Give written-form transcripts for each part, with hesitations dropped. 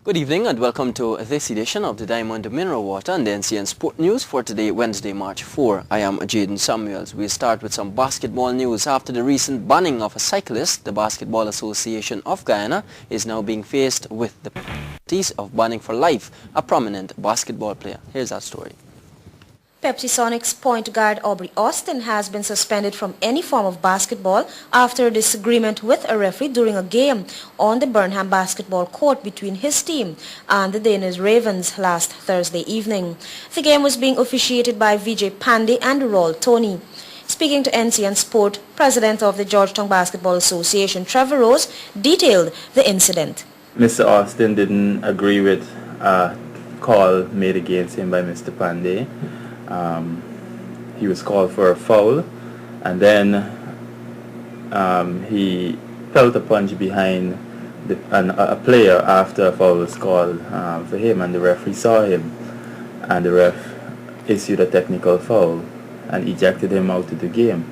Good evening and welcome to this edition of the Diamond Mineral Water and the NCN Sport News for today, Wednesday, March 4. I am Jaden Samuels. We start with some basketball news. After the recent banning of a cyclist, the Basketball Association of Guyana is now being faced with the penalties of banning for life a prominent basketball player. Here's our story. Pepsi Sonics point guard Aubrey Austin has been suspended from any form of basketball after a disagreement with a referee during a game on the Burnham basketball court between his team and the Danish Ravens last Thursday evening. The game was being officiated by Vijay Pandey and Raul Tony. Speaking to NCN Sport, President of the Georgetown Basketball Association, Trevor Rose, detailed the incident. Mr. Austin didn't agree with a call made against him by Mr. Pandey. He was called for a foul, and then he felt a punch behind a player after a foul was called for him, and the referee saw him, and the ref issued a technical foul and ejected him out of the game.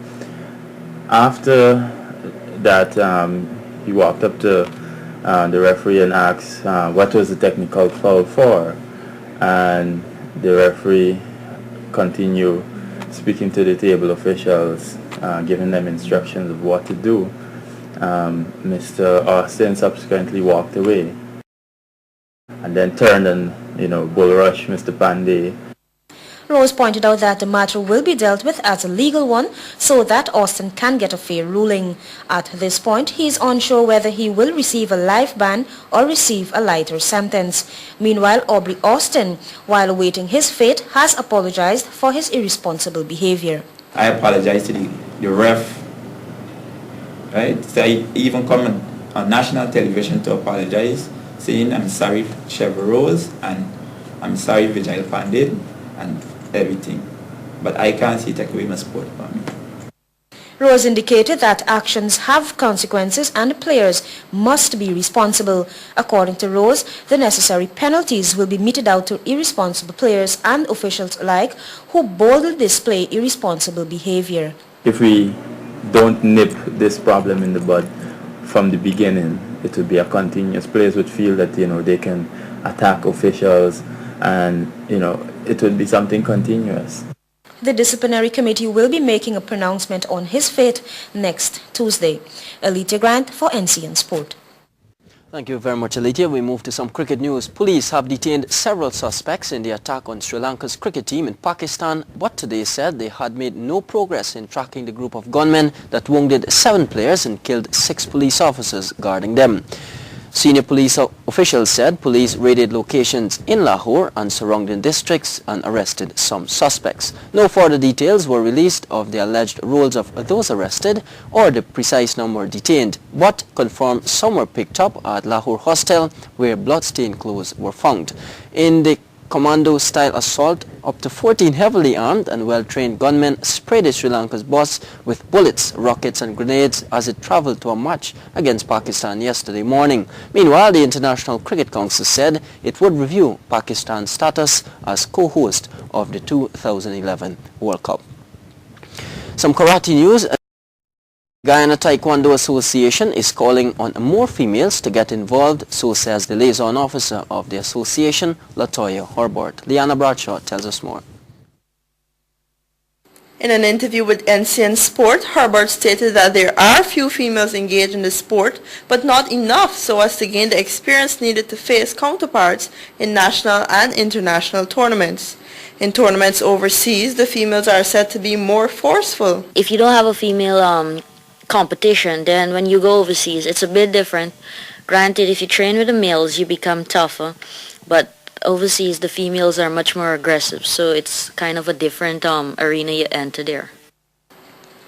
After that, he walked up to the referee and asked what was the technical foul for, and the referee continue speaking to the table officials, giving them instructions of what to do. Mr. Austin subsequently walked away and then turned and bull rushed Mr. Pandey. Rose pointed out that the matter will be dealt with as a legal one so that Austin can get a fair ruling. At this point, he is unsure whether he will receive a life ban or receive a lighter sentence. Meanwhile, Aubrey Austin, while awaiting his fate, has apologized for his irresponsible behavior. I apologize to the ref, right? So I even come on national television to apologize, saying I'm sorry Trevor Rose and I'm sorry Vijay Pandey and everything, but I can't see take away my sport from me. Rose indicated that actions have consequences and players must be responsible. According to Rose, the necessary penalties will be meted out to irresponsible players and officials alike who boldly display irresponsible behavior. If we don't nip this problem in the bud from the beginning, it will be a continuous. Players would feel that they can attack officials, and it would be something continuous. The disciplinary committee will be making a pronouncement on his fate next Tuesday. Alethea Grant for NCN Sport. Thank you very much, Alethea. We move to some cricket news. Police have detained several suspects in the attack on Sri Lanka's cricket team in Pakistan, but today said they had made no progress in tracking the group of gunmen that wounded 7 players and killed 6 police officers guarding them. Senior police officials said police raided locations in Lahore and surrounding districts and arrested some suspects. No further details were released of the alleged roles of those arrested or the precise number detained, but confirmed some were picked up at Lahore Hostel where bloodstained clothes were found. In the commando-style assault, up to 14 heavily armed and well-trained gunmen sprayed Sri Lanka's bus with bullets, rockets and grenades as it travelled to a match against Pakistan yesterday morning. Meanwhile, the International Cricket Council said it would review Pakistan's status as co-host of the 2011 World Cup. Some karate news. Guyana Taekwondo Association is calling on more females to get involved, so says the liaison officer of the association, Latoya Herbert. Liana Bradshaw tells us more. In an interview with NCN Sport, Herbert stated that there are few females engaged in the sport, but not enough so as to gain the experience needed to face counterparts in national and international tournaments. In tournaments overseas, the females are said to be more forceful. If you don't have a female competition, then when you go overseas, it's a bit different. Granted, if you train with the males, you become tougher, but overseas, the females are much more aggressive, so it's kind of a different arena you enter there.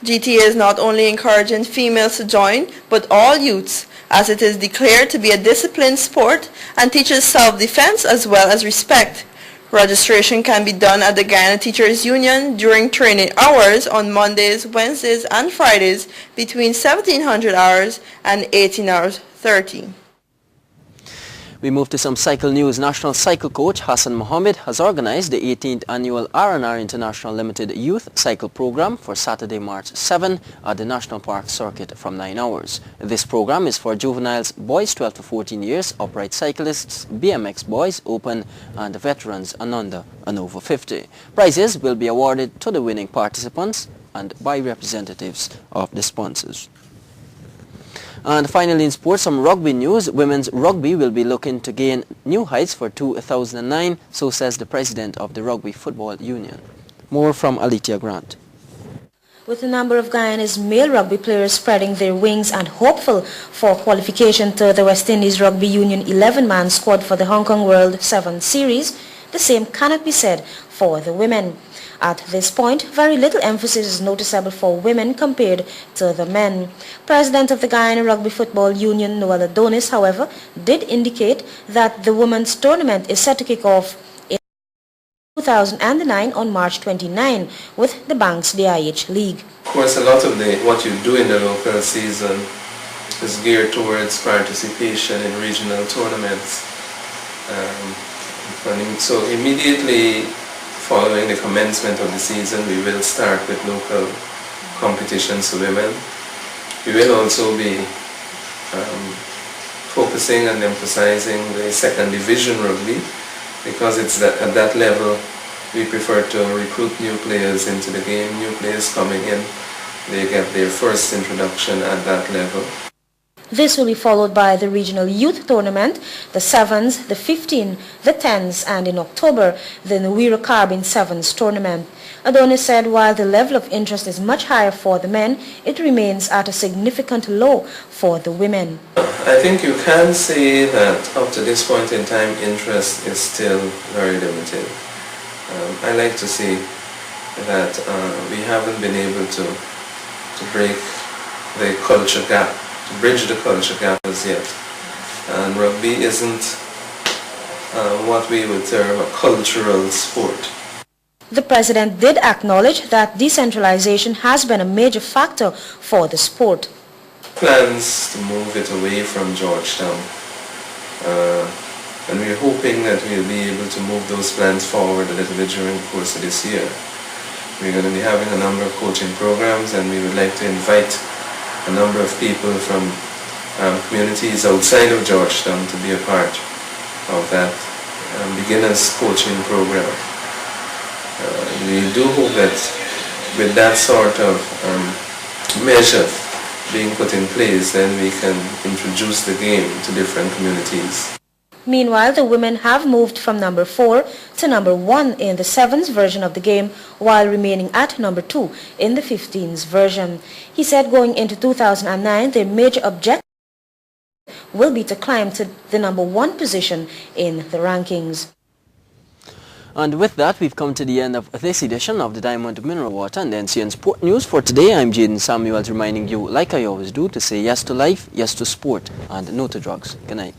GTA is not only encouraging females to join, but all youths, as it is declared to be a disciplined sport and teaches self-defense as well as respect. Registration can be done at the Guyana Teachers Union during training hours on Mondays, Wednesdays and Fridays between 1700 hours and 18 hours 30. We move to some cycle news. National cycle coach Hassan Mohammed has organized the 18th annual R&R International Limited Youth Cycle Program for Saturday, March 7 at the National Park Circuit from 9 hours. This program is for juveniles, boys 12 to 14 years, upright cyclists, BMX boys, open, and veterans and under and over 50. Prizes will be awarded to the winning participants and by representatives of the sponsors. And finally in sports, some rugby news. Women's rugby will be looking to gain new heights for 2009, so says the president of the Rugby Football Union. More from Alitia Grant. With a number of Guyana's male rugby players spreading their wings and hopeful for qualification to the West Indies Rugby Union 11-man squad for the Hong Kong World 7 Series, the same cannot be said for the women. At this point, very little emphasis is noticeable for women compared to the men. President of the Guyana Rugby Football Union, Noel Adonis, however, did indicate that the women's tournament is set to kick off in 2009 on March 29 with the Banks DIH League. Of course, a lot of what you do in the local season is geared towards participation in regional tournaments. So immediately following the commencement of the season, we will start with local competitions for women. We will also be focusing and emphasizing the second division rugby, because it's at that level we prefer to recruit new players into the game. New players coming in, they get their first introduction at that level. This will be followed by the regional youth tournament, the 7s, the 15, the 10s, and in October, the Nuwira Carbine 7s tournament. Adonis said while the level of interest is much higher for the men, it remains at a significant low for the women. I think you can say that up to this point in time, interest is still very limited. I like to see that we haven't been able to break the culture gap, to bridge the culture gap as yet. And rugby isn't what we would term a cultural sport. The president did acknowledge that decentralization has been a major factor for the sport. Plans to move it away from Georgetown, and we're hoping that we'll be able to move those plans forward a little bit during the course of this year. We're going to be having a number of coaching programs, and we would like to invite a number of people from communities outside of Georgetown to be a part of that beginners coaching program. We do hope that with that sort of measure being put in place, then we can introduce the game to different communities. Meanwhile, the women have moved from number 4 to number 1 in the 7s version of the game, while remaining at number 2 in the 15s version. He said going into 2009, their major objective will be to climb to the number 1 position in the rankings. And with that, we've come to the end of this edition of the Diamond Mineral Water and NCN Sport News for today. I'm Jaden Samuels reminding you, like I always do, to say yes to life, yes to sport, and no to drugs. Good night.